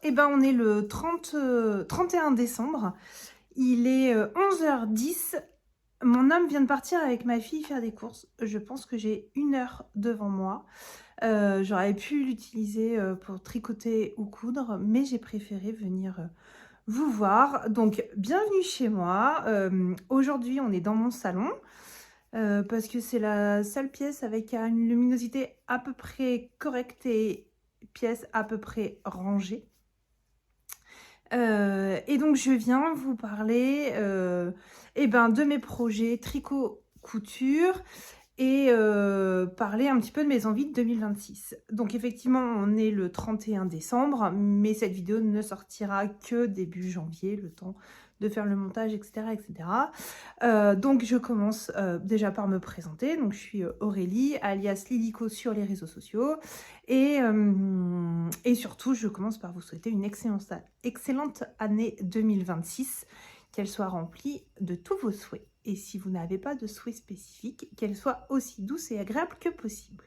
Eh ben, on est le 31 décembre. Il est 11h10. Mon homme vient de partir avec ma fille faire des courses. Je pense que j'ai 1 heure devant moi. J'aurais pu l'utiliser pour tricoter ou coudre, mais j'ai préféré venir vous voir. Donc, bienvenue chez moi. Aujourd'hui, on est dans mon salon parce que c'est la seule pièce avec une luminosité à peu près correcte et pièce à peu près rangée. Et donc je viens vous parler, de mes projets tricot couture et parler un petit peu de mes envies de 2026. Donc effectivement, on est le 31 décembre, mais cette vidéo ne sortira que début janvier, le temps de faire le montage, etc. etc. Donc je commence déjà par me présenter. Donc je suis Aurélie, alias Lilico sur les réseaux sociaux. Et surtout, je commence par vous souhaiter une excellente année 2026, qu'elle soit remplie de tous vos souhaits. Et si vous n'avez pas de souhaits spécifiques, qu'elle soit aussi douce et agréable que possible.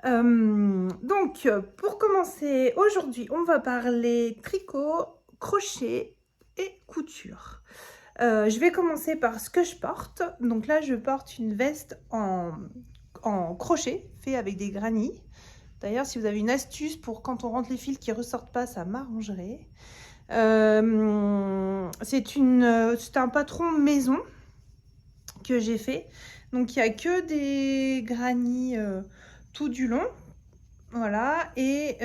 Donc, pour commencer, aujourd'hui, on va parler tricot, crochet et couture. Je vais commencer par ce que je porte. Donc là, je porte une veste en crochet, fait avec des granits. D'ailleurs, si vous avez une astuce pour quand on rentre les fils qui ne ressortent pas, ça m'arrangerait. C'est un patron maison que j'ai fait. Donc, il n'y a que des granits tout du long. Voilà. Et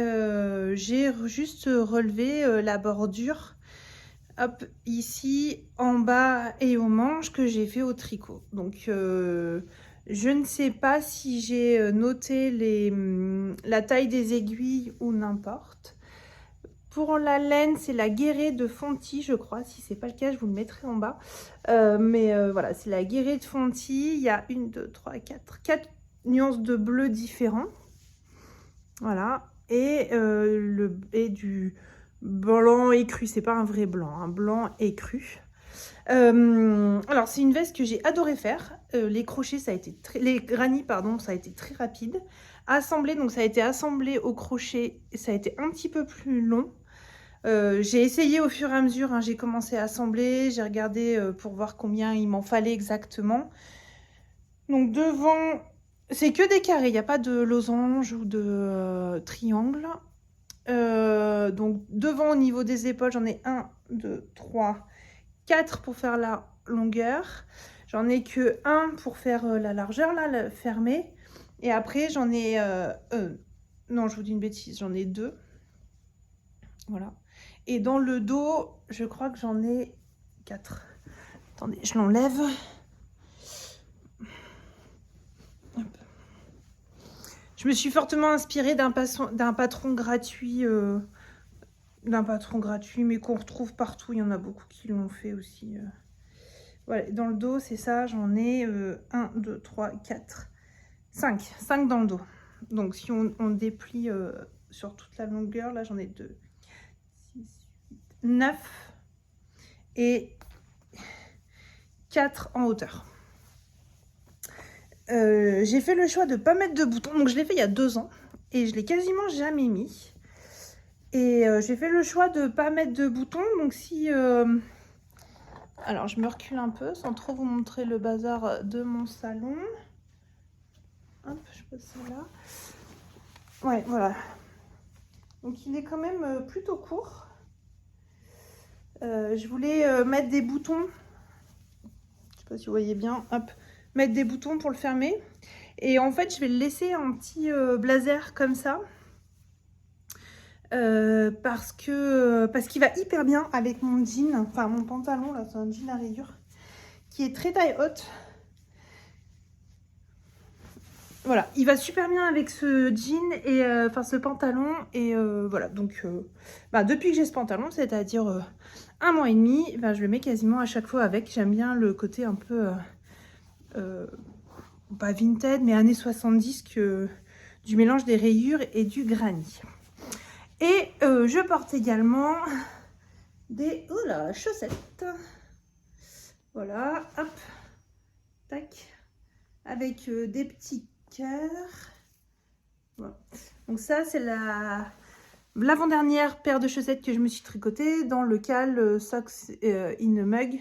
j'ai juste relevé la bordure. Hop, ici, en bas et aux manches que j'ai fait au tricot. Donc, je ne sais pas si j'ai noté la taille des aiguilles ou n'importe. Pour la laine, c'est la Guéret de Fonty, je crois. Si ce n'est pas le cas, je vous le mettrai en bas. Voilà, c'est la Guéret de Fonty. Il y a 1, 2, 3, 4 nuances de bleu différents. Voilà. Et du blanc écru. C'est pas un vrai blanc, un blanc écru. Alors, c'est une veste que j'ai adoré faire. Les crochets, les granits, pardon, ça a été très rapide. Assemblé, donc ça a été assemblé au crochet. Ça a été un petit peu plus long. J'ai essayé au fur et à mesure, hein, j'ai commencé à assembler, j'ai regardé pour voir combien il m'en fallait exactement. Donc devant, c'est que des carrés, il n'y a pas de losange ou de triangle. Donc devant, au niveau des épaules, j'en ai 1, 2, 3, 4 pour faire la longueur. J'en ai que 1 pour faire la largeur, là, le fermé. Et après, j'en ai... non, je vous dis une bêtise, j'en ai 2. Voilà. Et dans le dos, je crois que j'en ai 4. Attendez, je l'enlève. Je me suis fortement inspirée d'un patron gratuit, mais qu'on retrouve partout. Il y en a beaucoup qui l'ont fait aussi. Voilà, dans le dos, c'est ça. J'en ai 1, 2, 3, 4, 5. 5 dans le dos. Donc, si on déplie sur toute la longueur, là, j'en ai 2, 6, 8, 9 et 4 en hauteur. J'ai fait le choix de ne pas mettre de boutons. Donc, je l'ai fait il y a 2 ans et je l'ai quasiment jamais mis. Et j'ai fait le choix de ne pas mettre de boutons. Donc, si... Alors, je me recule un peu sans trop vous montrer le bazar de mon salon. Hop, je pose ça là. Ouais, voilà. Donc, il est quand même plutôt court. Je voulais mettre des boutons. Je sais pas si vous voyez bien. Hop, mettre des boutons pour le fermer. Et en fait, je vais le laisser un petit blazer comme ça. Parce qu'il va hyper bien avec mon jean. Enfin, mon pantalon, là, c'est un jean à rayures. Qui est très taille haute. Voilà, il va super bien avec ce jean et ce pantalon. Et voilà, donc depuis que j'ai ce pantalon, c'est-à-dire 1 mois et demi, je le mets quasiment à chaque fois avec. J'aime bien le côté un peu, pas vintage, mais années 70, du mélange des rayures et du granit. Et je porte également des chaussettes. Voilà, hop, tac, avec des petits cœurs. Voilà. Donc ça, c'est l'avant-dernière paire de chaussettes que je me suis tricotée dans le cal Socks in a Mug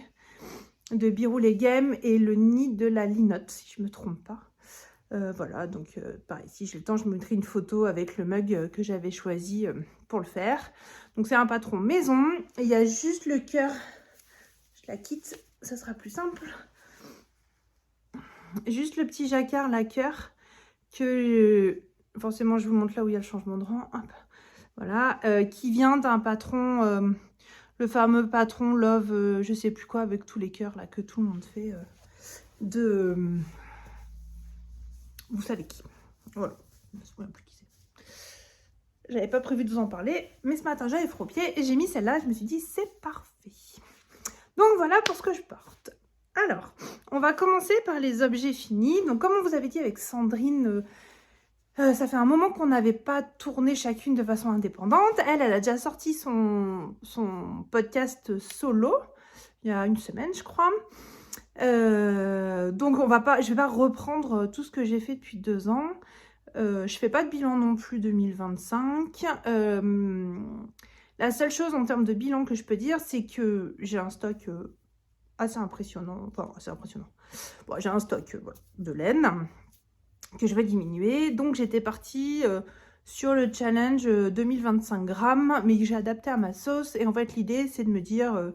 de Birou Game et le nid de la linotte, si je me trompe pas. Voilà, donc pareil, si j'ai le temps, je me mettrai une photo avec le mug que j'avais choisi pour le faire. Donc c'est un patron maison. Il y a juste le cœur. Je la quitte, ça sera plus simple. Juste le petit jacquard, la cœur, que forcément je vous montre là où il y a le changement de rang. Hop. Voilà, qui vient d'un patron, le fameux patron Love, je sais plus quoi, avec tous les cœurs là que tout le monde fait de... vous savez qui. Voilà, je ne me souviens plus qui c'est. J'avais pas prévu de vous en parler, mais ce matin j'avais froid au pied et j'ai mis celle-là, je me suis dit c'est parfait. Donc voilà pour ce que je porte. Alors, on va commencer par les objets finis. Donc comme on vous avait dit avec Sandrine, ça fait un moment qu'on n'avait pas tourné chacune de façon indépendante. Elle a déjà sorti son podcast solo, il y a une semaine je crois. Donc je vais pas reprendre tout ce que j'ai fait depuis 2 ans. Je fais pas de bilan non plus 2025. La seule chose en termes de bilan que je peux dire, c'est que j'ai un stock assez impressionnant. Enfin, assez impressionnant. Bon, j'ai un stock voilà, de laine que je vais diminuer. Donc j'étais partie sur le challenge 2025 grammes, mais que j'ai adapté à ma sauce. Et en fait, l'idée, c'est de me dire...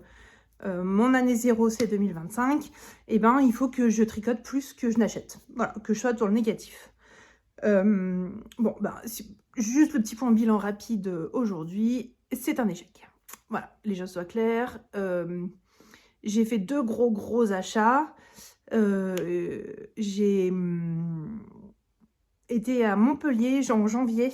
mon année 0 c'est 2025, et ben il faut que je tricote plus que je n'achète. Voilà, que je sois dans le négatif. Bon, bah, juste le petit point bilan rapide aujourd'hui, c'est un échec. Voilà, les choses soient claires. J'ai fait 2 gros achats. J'ai été à Montpellier en janvier.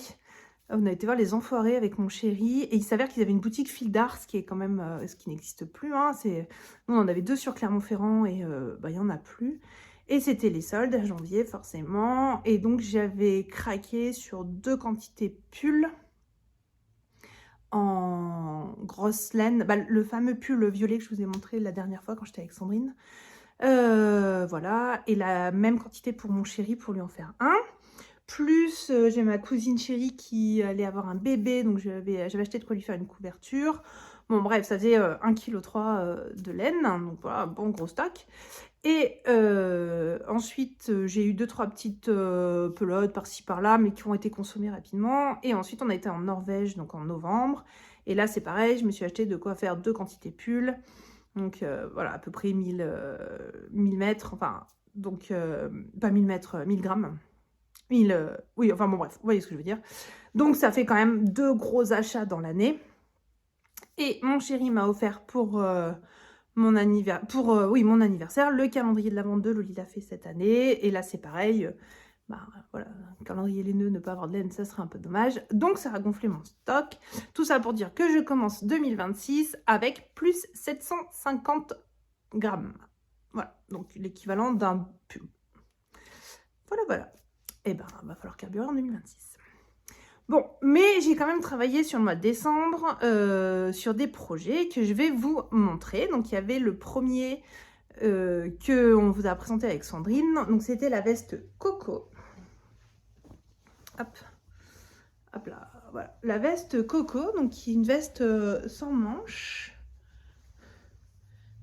On a été voir les Enfoirés avec mon chéri et il s'avère qu'ils avaient une boutique Fil d'Art, ce qui est quand même ce qui n'existe plus. Hein. Nous, on en avait 2 sur Clermont-Ferrand et bah, il n'y en a plus. Et c'était les soldes à janvier, forcément. Et donc, j'avais craqué sur 2 quantités pulls en grosse laine. Bah, le fameux pull violet que je vous ai montré la dernière fois quand j'étais avec Sandrine. Voilà. Et la même quantité pour mon chéri pour lui en faire un. Plus, j'ai ma cousine chérie qui allait avoir un bébé, donc j'avais acheté de quoi lui faire une couverture. Bon, bref, ça faisait 1,3 kg de laine, hein, donc voilà, bon gros stock. Et ensuite, j'ai eu 2-3 petites pelotes par-ci par-là, mais qui ont été consommées rapidement. Et ensuite, on a été en Norvège, donc en novembre. Et là, c'est pareil, je me suis acheté de quoi faire 2 quantités pulls. Donc voilà, à peu près 1000 mètres, enfin, donc pas 1000 mètres, 1000 grammes. Oui, enfin bon bref, vous voyez ce que je veux dire. Donc ça fait quand même 2 gros achats dans l'année. Et mon chéri m'a offert pour mon anniversaire le calendrier de l'Avent de Lolita fait cette année. Et là c'est pareil, bah voilà, calendrier laineux, ne pas avoir de laine, ça serait un peu dommage. Donc ça a gonflé mon stock. Tout ça pour dire que je commence 2026 avec plus 750 grammes. Voilà, donc l'équivalent d'un pull. Voilà. Eh ben, va falloir carburer en 2026. Bon, mais j'ai quand même travaillé sur le mois de décembre, sur des projets que je vais vous montrer. Donc, il y avait le premier qu'on vous a présenté avec Sandrine. Donc, c'était la veste Coco. Hop là, voilà. La veste Coco, donc qui est une veste sans manches.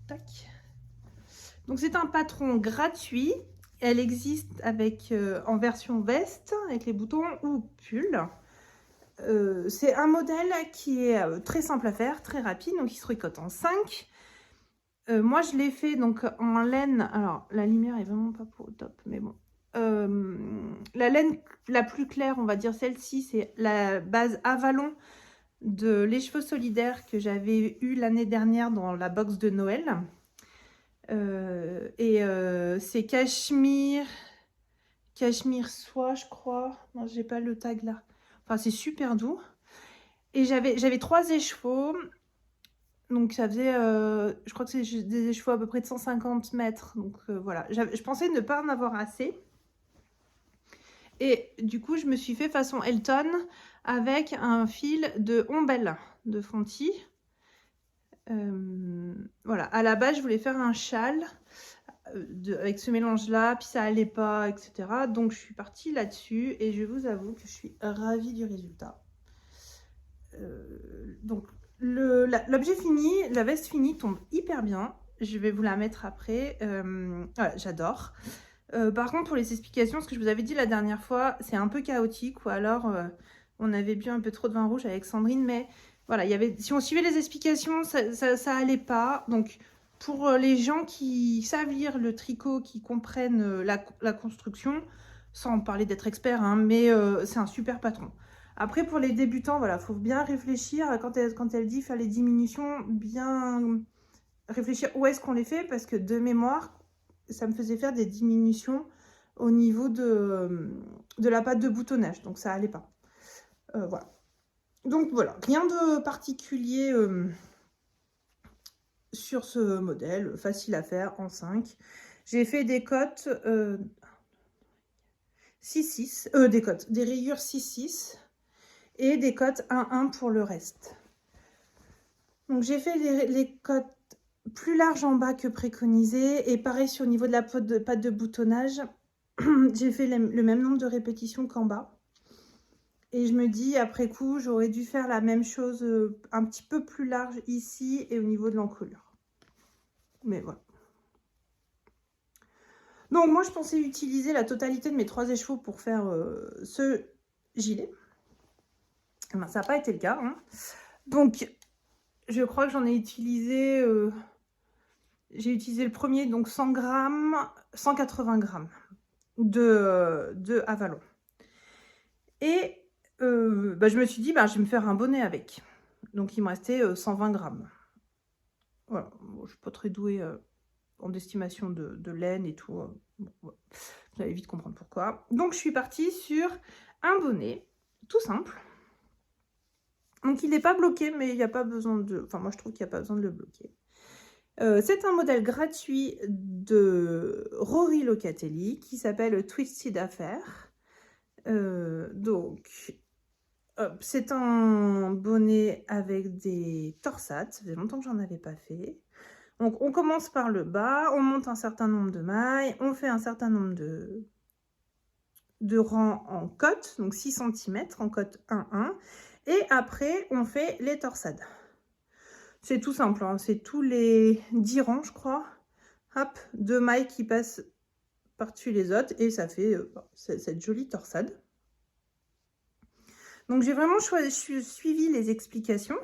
Tac. Donc, c'est un patron gratuit. Elle existe avec en version veste, avec les boutons ou pull. C'est un modèle qui est très simple à faire, très rapide, donc il se tricote en 5. Moi, je l'ai fait donc en laine. Alors, la lumière est vraiment pas pour top, mais bon. La laine la plus claire, on va dire celle-ci, c'est la base Avalon de Les Cheveux Solidaires que j'avais eu l'année dernière dans la box de Noël. C'est cachemire soie, je crois. Non, j'ai pas le tag là. Enfin, c'est super doux. Et j'avais 3 écheveaux. Donc, ça faisait, je crois que c'est des écheveaux à peu près de 150 mètres. Donc, voilà. Je pensais ne pas en avoir assez. Et du coup, je me suis fait façon Elton avec un fil de Ombelle de Fonty. Voilà. À la base, je voulais faire un châle avec ce mélange-là. Puis, ça allait pas, etc. Donc, je suis partie là-dessus. Et je vous avoue que je suis ravie du résultat. Donc, l'objet fini, la veste finie tombe hyper bien. Je vais vous la mettre après. Voilà, j'adore. Par contre, pour les explications, ce que je vous avais dit la dernière fois, c'est un peu chaotique, ou alors on avait bu un peu trop de vin rouge avec Sandrine, mais voilà, si on suivait les explications, ça allait pas. Donc, pour les gens qui savent lire le tricot, qui comprennent la construction, sans parler d'être expert, hein, mais c'est un super patron. Après, pour les débutants, voilà, faut bien réfléchir. Quand elle dit faire les diminutions, bien réfléchir où est-ce qu'on les fait, parce que de mémoire, ça me faisait faire des diminutions au niveau de la patte de boutonnage, donc ça allait pas. Voilà. Donc voilà, rien de particulier sur ce modèle, facile à faire en 5. J'ai fait des cotes 6-6, des rayures 6-6 et des cotes 1-1 pour le reste. Donc j'ai fait les cotes plus larges en bas que préconisé, et pareil sur le niveau de la patte de boutonnage, j'ai fait le même nombre de répétitions qu'en bas. Et je me dis, après coup, j'aurais dû faire la même chose un petit peu plus large ici et au niveau de l'encolure. Mais voilà. Donc moi, je pensais utiliser la totalité de mes 3 écheveaux pour faire ce gilet. Ben, ça n'a pas été le cas, hein. Donc, je crois que j'en ai utilisé... j'ai utilisé le premier, donc 100 grammes, 180 grammes de Avalon. Et bah, je me suis dit, bah, je vais me faire un bonnet avec. Donc, il me restait 120 grammes. Voilà, bon, je ne suis pas très douée en estimation de laine et tout. Bon, voilà. Vous allez vite comprendre pourquoi. Donc, je suis partie sur un bonnet, tout simple. Donc, il n'est pas bloqué, mais il n'y a pas besoin de... Enfin, moi, je trouve qu'il n'y a pas besoin de le bloquer. C'est un modèle gratuit de Rory Locatelli qui s'appelle Twisted Affair. Donc, c'est un bonnet avec des torsades. Ça faisait longtemps que j'en avais pas fait. Donc, on commence par le bas, on monte un certain nombre de mailles, on fait un certain nombre de rangs en cote, donc 6 cm en cote 1-1. Et après, on fait les torsades. C'est tout simple, hein. C'est tous les 10 rangs, je crois. Hop, 2 mailles qui passent par-dessus les autres et ça fait cette jolie torsade. Donc, j'ai vraiment suivi les explications.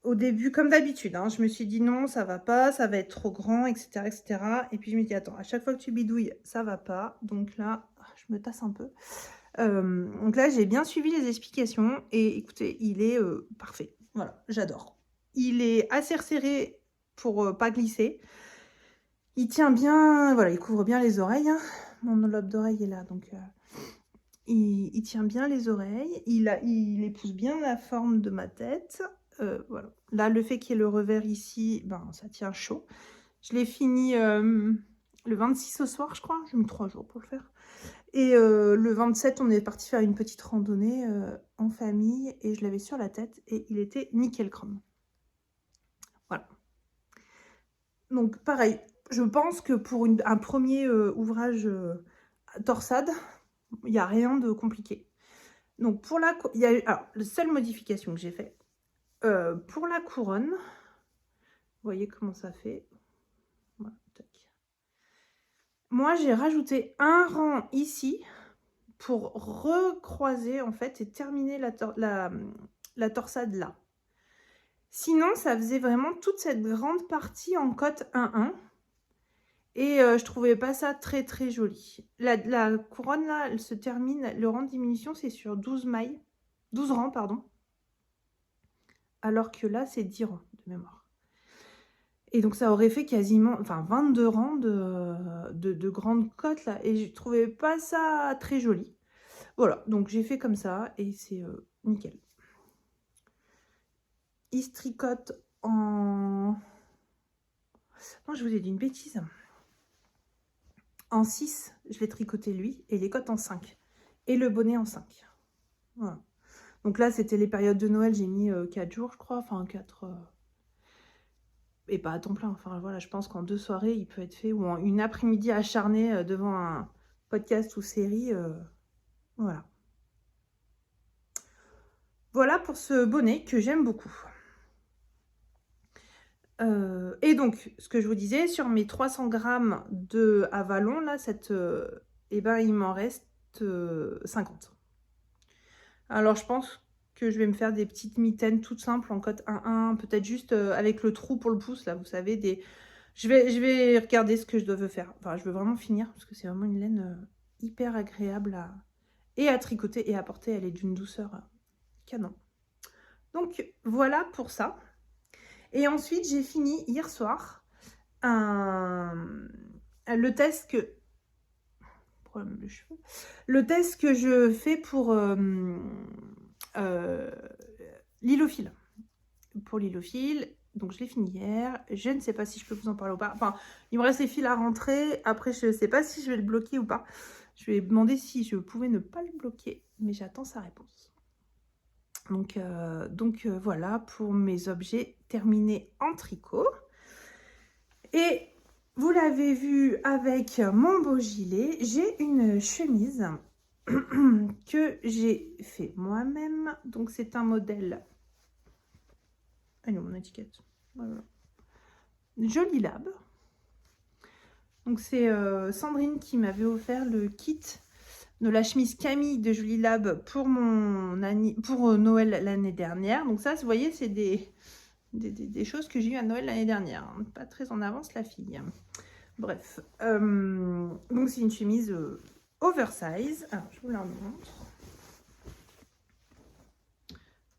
Au début, comme d'habitude, hein, je me suis dit non, ça va pas, ça va être trop grand, etc., etc. Et puis, je me dis, attends, à chaque fois que tu bidouilles, ça va pas. Donc là, je me tasse un peu. Donc là, j'ai bien suivi les explications. Et écoutez, il est parfait. Voilà, j'adore. Il est assez resserré pour pas glisser. Il tient bien, voilà, il couvre bien les oreilles. Hein. Mon lobe d'oreille est là, donc il tient bien les oreilles. Il épouse bien la forme de ma tête. Voilà. Là, le fait qu'il y ait le revers ici, ben, ça tient chaud. Je l'ai fini le 26 au soir, je crois. J'ai mis 3 jours pour le faire. Et le 27, on est parti faire une petite randonnée en famille. Et je l'avais sur la tête et il était nickel chrome. Voilà. Donc, pareil, je pense que pour un premier ouvrage torsade, il n'y a rien de compliqué. Donc, pour la seule modification que j'ai fait, pour la couronne, vous voyez comment ça fait. Voilà, tac. Moi, j'ai rajouté un rang ici pour recroiser en fait et terminer la torsade là. Sinon, ça faisait vraiment toute cette grande partie en cote 1-1. Et je trouvais pas ça très très joli. La couronne là, elle se termine, le rang de diminution c'est sur 12 mailles, 12 rangs pardon. Alors que là c'est 10 rangs de mémoire. Et donc ça aurait fait quasiment, enfin 22 rangs de grandes cotes là. Et je trouvais pas ça très joli. Voilà, donc j'ai fait comme ça et c'est nickel. Il se tricote en... Non, je vous ai dit une bêtise. En 6, je l'ai tricoté lui, et les cotes en 5. Et le bonnet en 5. Voilà. Donc là, c'était les périodes de Noël, j'ai mis 4 jours, je crois. Enfin, 4... Et pas à temps plein. Enfin, voilà, je pense qu'en 2 soirées, il peut être fait. Ou en une après-midi acharnée devant un podcast ou série. Voilà. voilà pour ce bonnet que j'aime beaucoup. Et donc, ce que je vous disais, sur mes 300 grammes de Avalon, là, eh ben, il m'en reste 50. Alors, je pense que je vais me faire des petites mitaines toutes simples en cotte 1-1, peut-être juste avec le trou pour le pouce, là, vous savez, je vais regarder ce que je dois faire. Enfin, je veux vraiment finir, parce que c'est vraiment une laine hyper agréable à tricoter et à porter. Elle est d'une douceur canon. Donc, voilà pour ça. Et ensuite, j'ai fini hier soir le test que... Problème de cheveux. Le test que je fais pour l'hylophiile. Pour l'hylophiile, donc je l'ai fini hier. Je ne sais pas si je peux vous en parler ou pas. Enfin, il me reste les fils à rentrer. Après, je ne sais pas si je vais le bloquer ou pas. Je vais demander si je pouvais ne pas le bloquer, mais j'attends sa réponse. Donc voilà pour mes objets terminés en tricot. Et vous l'avez vu avec mon beau gilet, j'ai une chemise que j'ai fait moi-même. Donc c'est un modèle... Elle est où mon étiquette? Voilà. Joli Lab. Donc c'est Sandrine qui m'avait offert le kit de la chemise Camille de Joli Lab pour Noël l'année dernière. Donc ça, vous voyez, c'est des choses que j'ai eues à Noël l'année dernière. Hein. Pas très en avance la fille. Bref. Donc c'est une chemise oversize. Alors je vous la montre.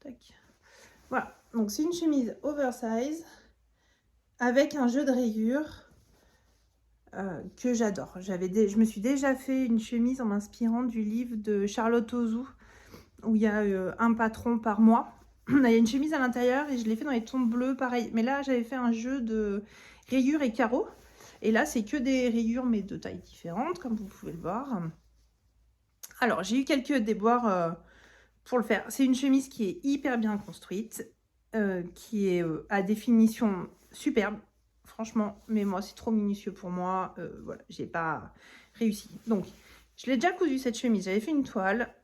Tac. Voilà. Donc c'est une chemise oversize avec un jeu de rayures que j'adore. Je me suis déjà fait une chemise en m'inspirant du livre de Charlotte Ozu où il y a un patron par mois. Il y a une chemise à l'intérieur et je l'ai fait dans les tons bleus, pareil. Mais là, j'avais fait un jeu de rayures et carreaux. Et là, c'est que des rayures, mais de tailles différentes, comme vous pouvez le voir. Alors, j'ai eu quelques déboires pour le faire. C'est une chemise qui est hyper bien construite, qui est à définition superbe. Franchement, mais moi, c'est trop minutieux pour moi. Voilà, j'ai pas réussi. Donc, je l'ai déjà cousue, cette chemise. J'avais fait une toile.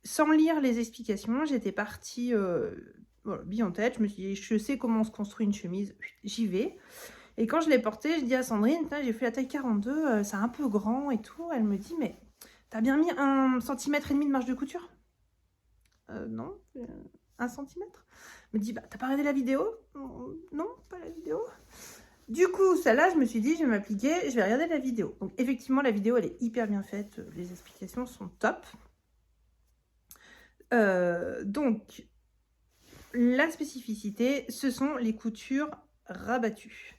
Sans lire les explications, j'étais partie voilà, bille en tête. Je me suis dit, je sais comment on se construit une chemise. J'y vais. Et quand je l'ai portée, je dis à Sandrine, j'ai fait la taille 42, c'est un peu grand et tout. Elle me dit, mais t'as bien mis 1,5 cm de marge de couture? Non, 1 cm. Elle me dit, bah t'as pas regardé la vidéo? Non, pas la vidéo. Du coup, celle-là, je me suis dit, je vais m'appliquer, je vais regarder la vidéo. Donc effectivement, la vidéo, elle est hyper bien faite. Les explications sont top. Donc, la spécificité, ce sont les coutures rabattues.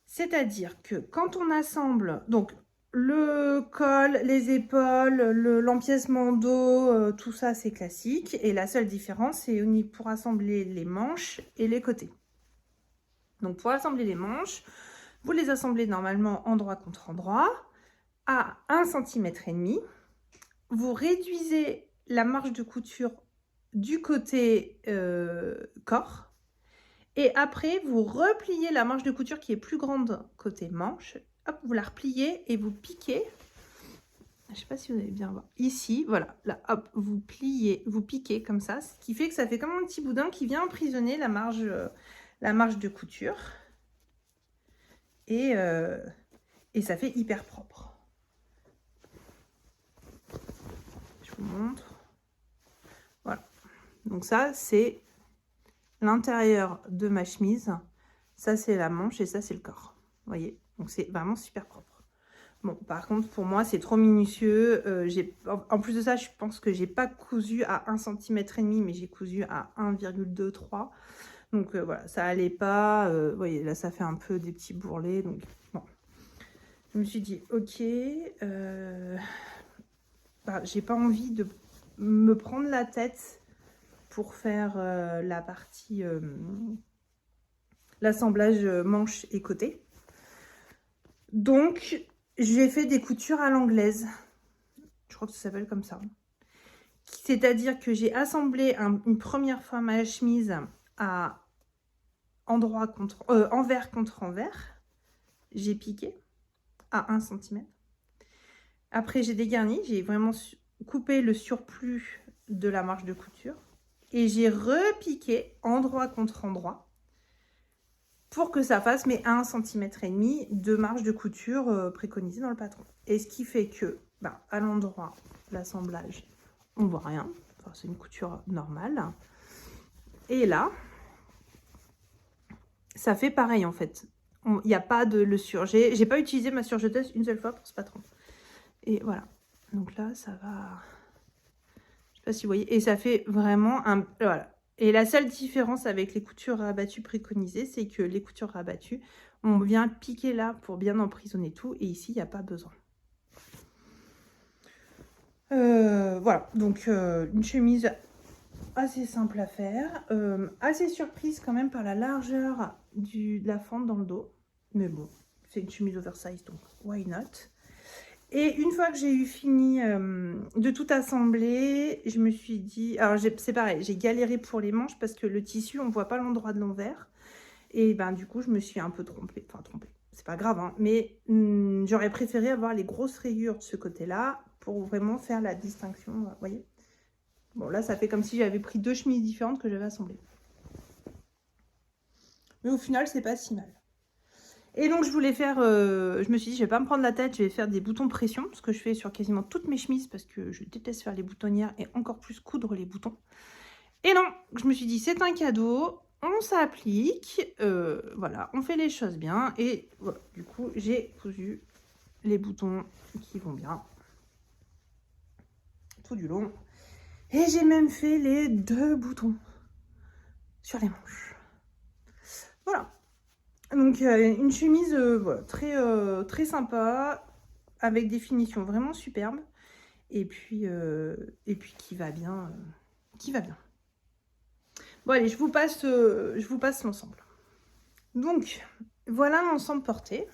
C'est-à-dire que quand on assemble, donc le col, les épaules, l'empiècement dos, tout ça c'est classique. Et la seule différence, c'est pour assembler les manches et les côtés. Donc pour assembler les manches, vous les assemblez normalement endroit contre endroit à 1,5 cm. Vous réduisez la marge de couture du côté corps. Et après, vous repliez la marge de couture qui est plus grande côté manche. Hop, vous la repliez et vous piquez. Je ne sais pas si vous allez bien voir. Ici, voilà. Là, hop, vous pliez, vous piquez comme ça. Ce qui fait que ça fait comme un petit boudin qui vient emprisonner la marge de couture. Et ça fait hyper propre. Je vous montre. Voilà. Donc ça, c'est l'intérieur de ma chemise. Ça, c'est la manche et ça, c'est le corps. Vous voyez? Donc, c'est vraiment super propre. Bon, par contre, pour moi, c'est trop minutieux. En plus de ça, je pense que j'ai pas cousu à 1,5 cm, mais j'ai cousu à 1,23. Donc, voilà, ça allait pas. Vous voyez, là, ça fait un peu des petits bourrelets. Donc, bon. Je me suis dit, ok. Bah, j'ai pas envie de me prendre la tête pour faire la partie l'assemblage manche et côté. Donc j'ai fait des coutures à l'anglaise, je crois que ça s'appelle comme ça, c'est à dire que j'ai assemblé une première fois ma chemise à envers contre envers, j'ai piqué à 1 cm. Après j'ai dégarni, j'ai vraiment coupé le surplus de la marge de couture. et j'ai repiqué endroit contre endroit pour que ça fasse mes 1,5 cm de marge de couture préconisée dans le patron. Et ce qui fait que, à l'endroit, l'assemblage, on voit rien. Enfin, c'est une couture normale. Et là, ça fait pareil en fait. Il n'y a pas de le surjet. J'ai pas utilisé ma surjeteuse une seule fois pour ce patron. Et voilà. Donc là, ça va... Je sais pas si vous voyez. Et ça fait vraiment un... Voilà. Et la seule différence avec les coutures rabattues préconisées, c'est que les coutures rabattues, on vient piquer là pour bien emprisonner tout. Et ici, il n'y a pas besoin. Voilà. Donc, une chemise assez simple à faire. Assez surprise quand même par la largeur de la fente dans le dos. Mais bon, c'est une chemise oversize, donc why not? Et une fois que j'ai eu fini de tout assembler, je me suis dit... Alors, c'est pareil, j'ai galéré pour les manches parce que le tissu, on ne voit pas l'endroit de l'envers. Et du coup, je me suis un peu trompée. Enfin, trompée. C'est pas grave, hein. Mais j'aurais préféré avoir les grosses rayures de ce côté-là pour vraiment faire la distinction. Vous voyez? Bon, là, ça fait comme si j'avais pris 2 chemises différentes que j'avais assemblées. Mais au final, c'est pas si mal. Et donc, je voulais faire... je me suis dit, je vais pas me prendre la tête, je vais faire des boutons pression, ce que je fais sur quasiment toutes mes chemises, parce que je déteste faire les boutonnières et encore plus coudre les boutons. Et non, je me suis dit, c'est un cadeau, on s'applique, voilà, on fait les choses bien. Et voilà, du coup, j'ai cousu les boutons qui vont bien, tout du long. Et j'ai même fait les 2 boutons sur les manches. Voilà. Donc, une chemise voilà, très sympa, avec des finitions vraiment superbes. Et puis qui va bien. Bon, allez, je vous passe l'ensemble. Donc, voilà l'ensemble porté.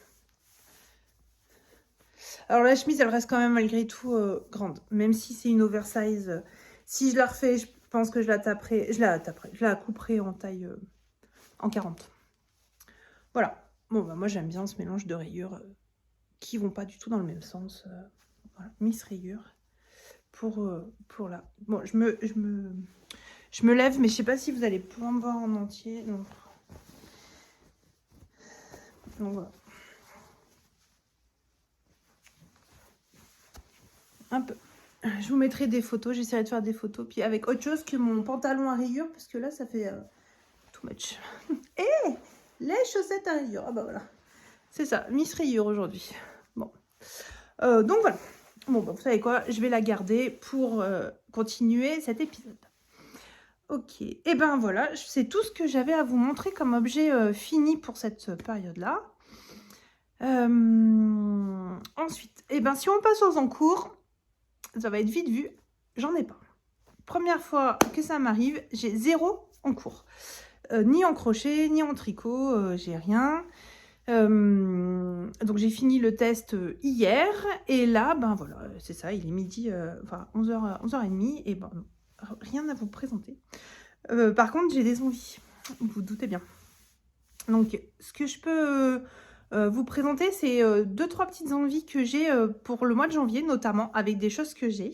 Alors, la chemise, elle reste quand même malgré tout grande. Même si c'est une oversize. Si je la refais, je pense que je la couperai en taille en 40. Voilà. Bon, moi, j'aime bien ce mélange de rayures qui vont pas du tout dans le même sens. Voilà, Miss Rayure pour là. Bon, je me lève, mais je sais pas si vous allez pouvoir me voir en entier. Donc voilà. Un peu. Je vous mettrai des photos, j'essaierai de faire des photos, puis avec autre chose que mon pantalon à rayures, parce que là, ça fait too much. Et les chaussettes à rayures, ah bah voilà. C'est ça, Miss Rayure aujourd'hui. Bon. Donc voilà. Bon, vous savez quoi, je vais la garder pour continuer cet épisode. Ok, et ben voilà, c'est tout ce que j'avais à vous montrer comme objet fini pour cette période-là. Ensuite, et ben si on passe aux encours, ça va être vite vu, j'en ai pas. Première fois que ça m'arrive, j'ai 0 encours. Ni en crochet, ni en tricot, j'ai rien. Donc j'ai fini le test hier, et là, ben voilà, c'est ça, il est midi, enfin 11h30, et ben rien à vous présenter. Par contre, j'ai des envies, vous vous doutez bien. Donc, ce que je peux vous présenter, c'est 2-3 petites envies que j'ai pour le mois de janvier, notamment, avec des choses que j'ai.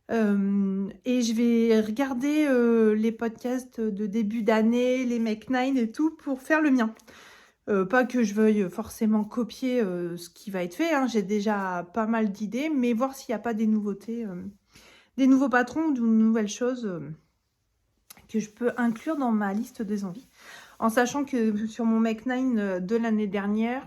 Et je vais regarder les podcasts de début d'année, les Make 9 et tout, pour faire le mien. Pas que je veuille forcément copier ce qui va être fait, hein. J'ai déjà pas mal d'idées, mais voir s'il n'y a pas des nouveautés, des nouveaux patrons ou de nouvelles choses que je peux inclure dans ma liste des envies. En sachant que sur mon Make 9 de l'année dernière,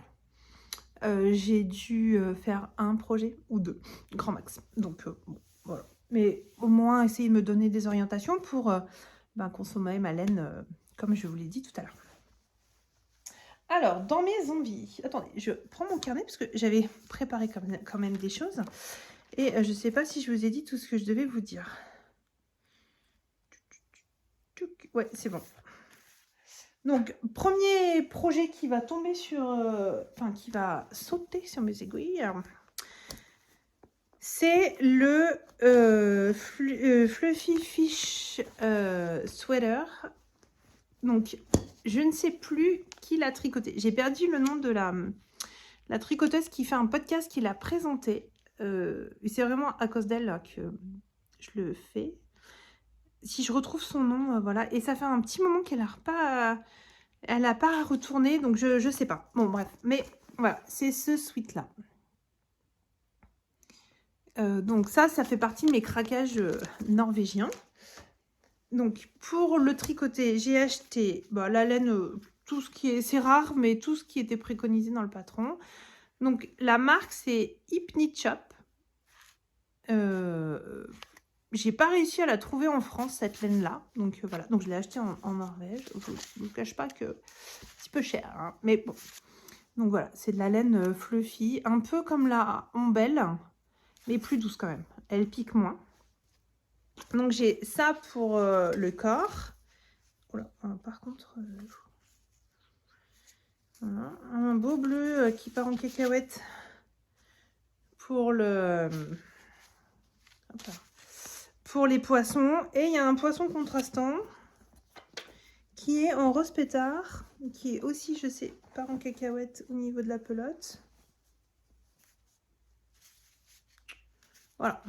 j'ai dû faire un projet ou 2, grand max. Donc bon, voilà. Mais au moins essayer de me donner des orientations pour consommer ma laine, comme je vous l'ai dit tout à l'heure. Alors, dans mes envies, attendez, je prends mon carnet parce que j'avais préparé quand même des choses. Et je ne sais pas si je vous ai dit tout ce que je devais vous dire. Ouais, c'est bon. Donc, premier projet qui va tomber sur... Enfin, qui va sauter sur mes aiguilles. C'est le Fluffy Fish Sweater. Donc, je ne sais plus qui l'a tricoté. J'ai perdu le nom de la tricoteuse qui fait un podcast qui l'a présenté. C'est vraiment à cause d'elle que je le fais. si je retrouve son nom, voilà. Et ça fait un petit moment qu'elle a pas retourné, donc je sais pas. Bon, bref. Mais voilà, c'est ce sweat-là. Donc ça fait partie de mes craquages norvégiens. Donc pour le tricoter, j'ai acheté la laine, tout ce qui est... C'est rare, mais tout ce qui était préconisé dans le patron. Donc la marque, c'est Hypnit Shop. J'ai pas réussi à la trouver en France, cette laine-là. Donc voilà, donc je l'ai achetée en Norvège. Je ne vous cache pas que c'est un petit peu cher, hein, mais bon. Donc voilà, c'est de la laine fluffy, un peu comme la ombelle, mais plus douce quand même. Elle pique moins. Donc j'ai ça pour le corps. Oula, par contre, voilà, un beau bleu qui part en cacahuète pour le... hop là, pour les poissons. Et il y a un poisson contrastant qui est en rose pétard, qui est aussi, je sais, part en cacahuète au niveau de la pelote. Voilà.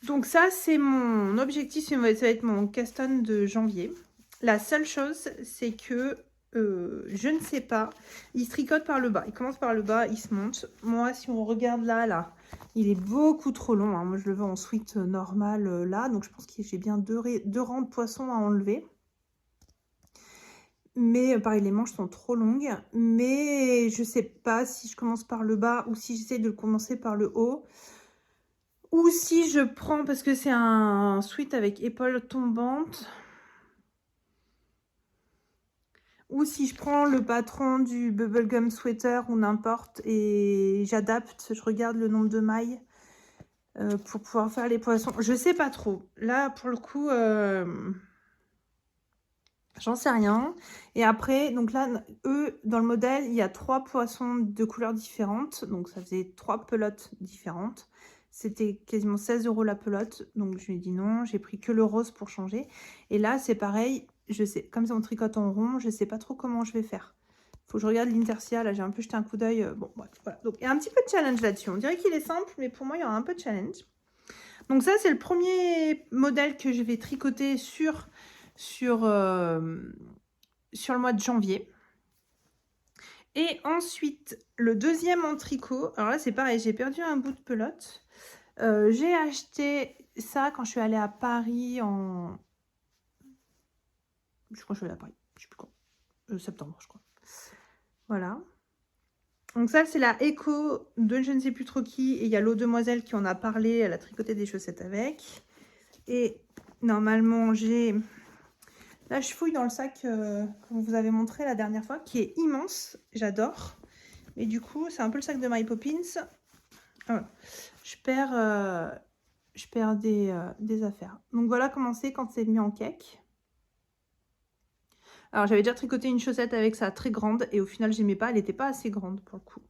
Donc ça, c'est mon objectif, ça va être mon caston de janvier. La seule chose, c'est que je ne sais pas, il se tricote par le bas. Il commence par le bas, il se monte. Moi, si on regarde là, il est beaucoup trop long, hein. Moi, je le veux en sweat normal là. Donc, je pense que j'ai bien deux rangs de poissons à enlever. Mais pareil, les manches sont trop longues. Mais je sais pas si je commence par le bas ou si j'essaie de le commencer par le haut. Ou si je prends, parce que c'est un sweat avec épaules tombantes. Ou si je prends le patron du bubblegum sweater ou n'importe et j'adapte, je regarde le nombre de mailles pour pouvoir faire les poissons. Je sais pas trop. Là, pour le coup, j'en sais rien. Et après, donc là, eux, dans le modèle, il y a 3 poissons de couleurs différentes. Donc, ça faisait 3 pelotes différentes. C'était quasiment 16 € la pelote. Donc, je lui ai dit non. J'ai pris que le rose pour changer. Et là, c'est pareil. Je sais, comme c'est on tricote en rond, je sais pas trop comment je vais faire. Faut que je regarde l'intercia. Là, j'ai un peu jeté un coup d'œil. Bon, bref, voilà. Donc, il y a un petit peu de challenge là-dessus. On dirait qu'il est simple, mais pour moi, il y aura un peu de challenge. Donc, ça, c'est le premier modèle que je vais tricoter sur le mois de janvier. Et ensuite, le deuxième en tricot. Alors là, c'est pareil, j'ai perdu un bout de pelote. J'ai acheté ça quand je suis allée à Paris en... Je crois que je suis allée à Paris. Je sais plus quand. Septembre, je crois. Voilà. Donc ça, c'est la Echo de je ne sais plus trop qui. Et il y a l'eau demoiselle qui en a parlé. Elle a tricoté des chaussettes avec. Et normalement, j'ai... Là, je fouille dans le sac que vous avez montré la dernière fois, qui est immense. J'adore. Mais du coup, c'est un peu le sac de My Poppins. Voilà. Je perds des affaires. Donc voilà comment c'est quand c'est mis en cake. Alors, j'avais déjà tricoté une chaussette avec ça très grande. Et au final, j'aimais pas. Elle n'était pas assez grande pour le coup.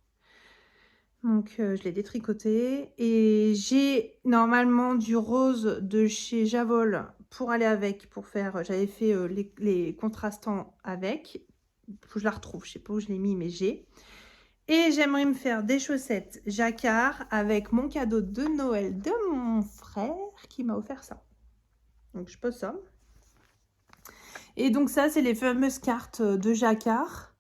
Donc, je l'ai détricotée. Et j'ai normalement du rose de chez Javol pour aller avec. Pour faire... J'avais fait les contrastants avec. Faut que je la retrouve. Je sais pas où je l'ai mis, mais j'ai. Et j'aimerais me faire des chaussettes jacquard avec mon cadeau de Noël de mon frère qui m'a offert ça. Donc, je pose ça. Et donc, ça, c'est les fameuses cartes de jacquard.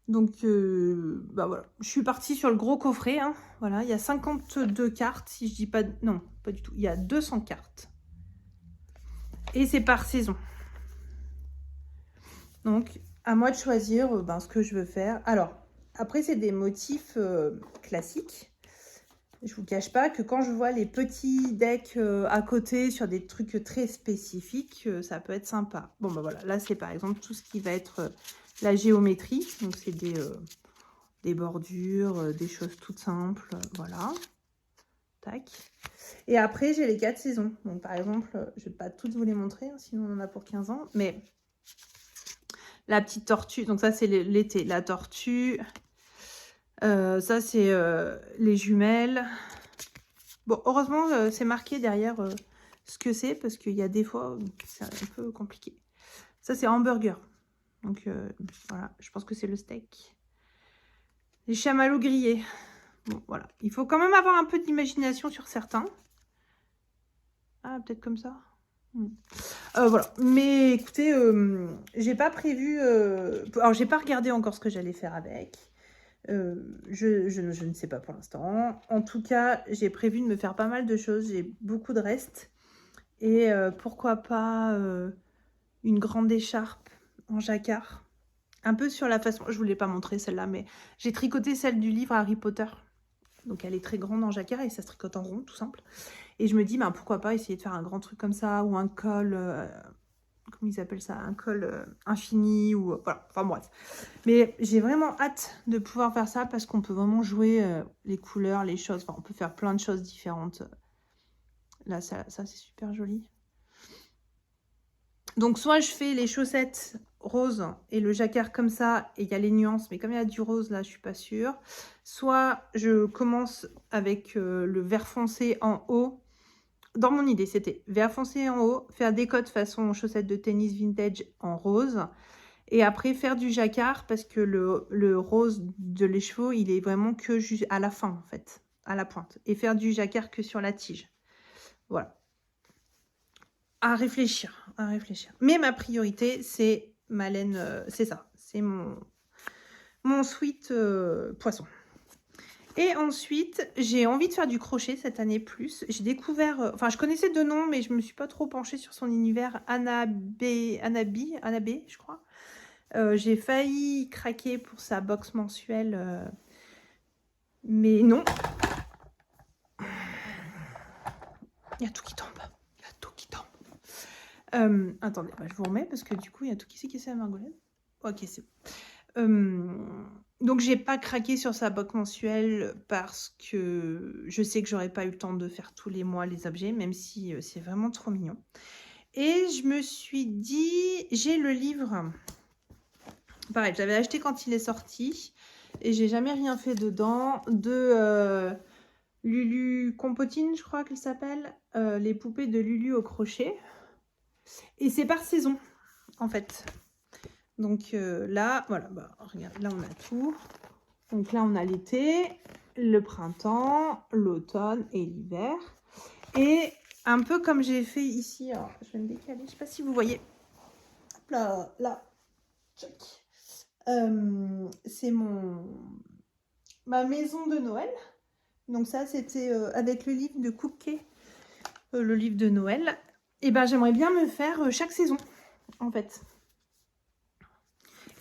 Donc, voilà. Je suis partie sur le gros coffret. Hein. Voilà, il y a 52 cartes, si je dis pas... Non, pas du tout. Il y a 200 cartes. Et c'est par saison. Donc, à moi de choisir ce que je veux faire. Alors, après, c'est des motifs classiques. Je vous cache pas que quand je vois les petits decks à côté sur des trucs très spécifiques, ça peut être sympa. Bon, voilà, là, c'est par exemple tout ce qui va être la géométrie. Donc, c'est des bordures, des choses toutes simples, voilà. Tac. Et après, j'ai les 4 saisons. Donc, par exemple, je vais pas toutes vous les montrer, hein, sinon on en a pour 15 ans. Mais la petite tortue, donc ça, c'est l'été. La tortue, ça, c'est les jumelles. Bon, heureusement, c'est marqué derrière ce que c'est, parce qu'il y a des fois, c'est un peu compliqué. Ça, c'est hamburger. Donc, voilà, je pense que c'est le steak. Les chamallows grillés. Bon, voilà. Il faut quand même avoir un peu d'imagination sur certains. Ah, peut-être comme ça. Voilà. Mais écoutez, j'ai pas prévu... Alors, j'ai pas regardé encore ce que j'allais faire avec. Je ne sais pas pour l'instant. En tout cas, j'ai prévu de me faire pas mal de choses. J'ai beaucoup de restes. Et pourquoi pas une grande écharpe en jacquard. Un peu sur la façon... Je ne vous l'ai pas montré celle-là, mais j'ai tricoté celle du livre Harry Potter. Donc elle est très grande en jacquard et ça se tricote en rond, tout simple. Et je me dis, ben, pourquoi pas essayer de faire un grand truc comme ça, ou un col... comment ils appellent ça? Un col infini, ou... voilà, enfin bref. Mais j'ai vraiment hâte de pouvoir faire ça parce qu'on peut vraiment jouer les couleurs, les choses. Enfin, on peut faire plein de choses différentes. Là, ça c'est super joli. Donc, soit je fais les chaussettes roses et le jacquard comme ça, et il y a les nuances, mais comme il y a du rose, là, je suis pas sûre. Soit je commence avec le vert foncé en haut. Dans mon idée, c'était vert foncé en haut, faire des cottes façon chaussettes de tennis vintage en rose. Et après, faire du jacquard parce que le rose de l'écheveau, il est vraiment que juste à la fin, en fait, à la pointe. Et faire du jacquard que sur la tige. Voilà. À réfléchir, à réfléchir. Mais ma priorité, c'est ma laine, c'est ça. C'est mon sweat poisson. Et ensuite, j'ai envie de faire du crochet cette année plus. J'ai découvert, enfin je connaissais deux noms, mais je me suis pas trop penchée sur son univers. Anna B, je crois. J'ai failli craquer pour sa box mensuelle, mais non. Il y a tout qui tombe. Il y a tout qui tombe. Attendez, bah, je vous remets parce que du coup, il y a tout qui s'est à Margolène. Ok, c'est bon. Donc, j'ai pas craqué sur sa box mensuelle parce que je sais que j'aurais pas eu le temps de faire tous les mois les objets, même si c'est vraiment trop mignon. Et je me suis dit, j'ai le livre. Pareil, j'avais acheté quand il est sorti et j'ai jamais rien fait dedans. De Lulu Compotine, je crois qu'elle s'appelle. Les poupées de Lulu au crochet. Et c'est par saison, en fait. Donc là, voilà, bah, regarde, là on a tout. Donc là on a l'été, le printemps, l'automne et l'hiver. Et un peu comme j'ai fait ici, alors je vais me décaler, je sais pas si vous voyez. Hop là, là, check. C'est ma maison de Noël. Donc ça c'était avec le livre de Cookie, le livre de Noël. Et ben j'aimerais bien me faire chaque saison, en fait.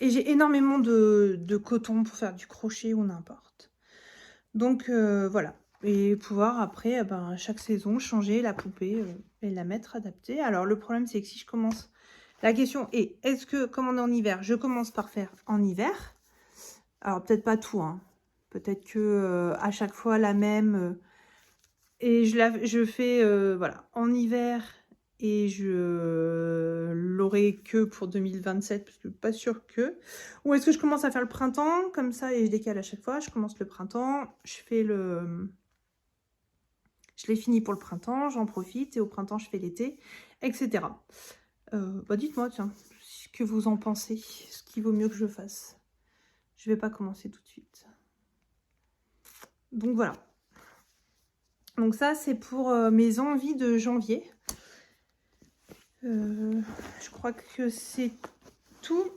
Et j'ai énormément de coton pour faire du crochet ou n'importe. Donc voilà. Et pouvoir après, ben, chaque saison, changer la poupée et la mettre adaptée. Alors le problème, c'est que si je commence... La question est, est-ce que, comme on est en hiver, je commence par faire en hiver? Alors peut-être pas tout, hein. Peut-être que à chaque fois la même... et je fais, voilà, en hiver... Et je l'aurai que pour 2027, parce que pas sûr que. Ou est-ce que je commence à faire le printemps, comme ça, et je décale à chaque fois. Je commence le printemps, je fais le... Je l'ai fini pour le printemps, j'en profite, et au printemps, je fais l'été, etc. Bah dites-moi, tiens, ce que vous en pensez, ce qu'il vaut mieux que je fasse. Je vais pas commencer tout de suite. Donc voilà. Donc ça, c'est pour mes envies de janvier. Je crois que c'est tout.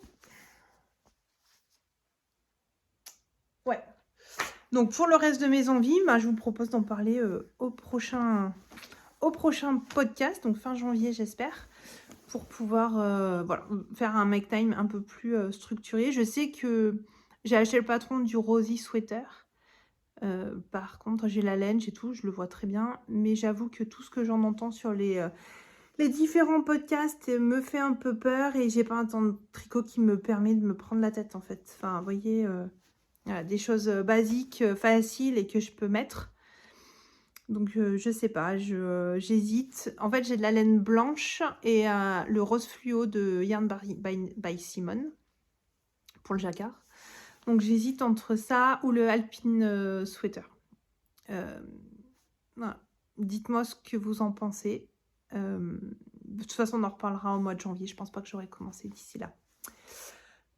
Ouais. Donc pour le reste de mes envies, bah, je vous propose d'en parler au prochain podcast, donc fin janvier j'espère, pour pouvoir voilà, faire un make time un peu plus structuré. Je sais que j'ai acheté le patron du Rosy Sweater. Par contre, j'ai la laine, j'ai tout, je le vois très bien. Mais j'avoue que tout ce que j'en entends sur les différents podcasts me fait un peu peur et j'ai pas un temps de tricot qui me permet de me prendre la tête en fait. Enfin, vous voyez, voilà, des choses basiques, faciles et que je peux mettre. Donc, je sais pas, j'hésite. En fait, j'ai de la laine blanche et le rose fluo de Yarn by Simone pour le jacquard. Donc, j'hésite entre ça ou le Alpine Sweater. Voilà. Dites-moi ce que vous en pensez. De toute façon, on en reparlera au mois de janvier. Je pense pas que j'aurai commencé d'ici là.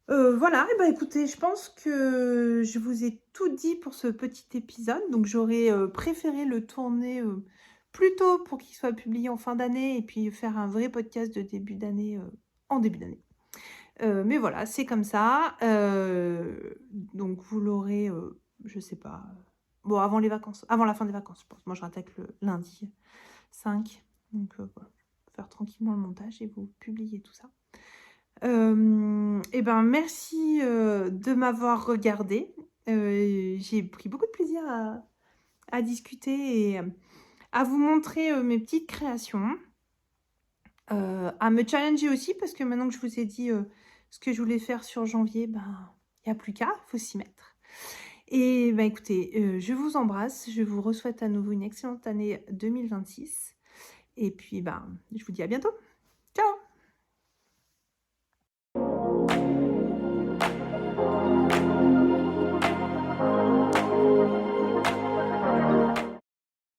Voilà, et ben écoutez, je pense que je vous ai tout dit pour ce petit épisode. Donc j'aurais préféré le tourner plutôt pour qu'il soit publié en fin d'année et puis faire un vrai podcast de début d'année en début d'année. Mais voilà, c'est comme ça. Donc vous l'aurez, je sais pas, bon avant les vacances, avant la fin des vacances, je pense. Moi, je rattaque le lundi 5. Donc voilà, faire tranquillement le montage et vous publier tout ça. Et ben merci de m'avoir regardé. J'ai pris beaucoup de plaisir à discuter et à vous montrer mes petites créations. À me challenger aussi parce que maintenant que je vous ai dit ce que je voulais faire sur janvier, ben il n'y a plus qu'à, il faut s'y mettre. Et ben écoutez, je vous embrasse, je vous souhaite à nouveau une excellente année 2026 et puis ben je vous dis à bientôt.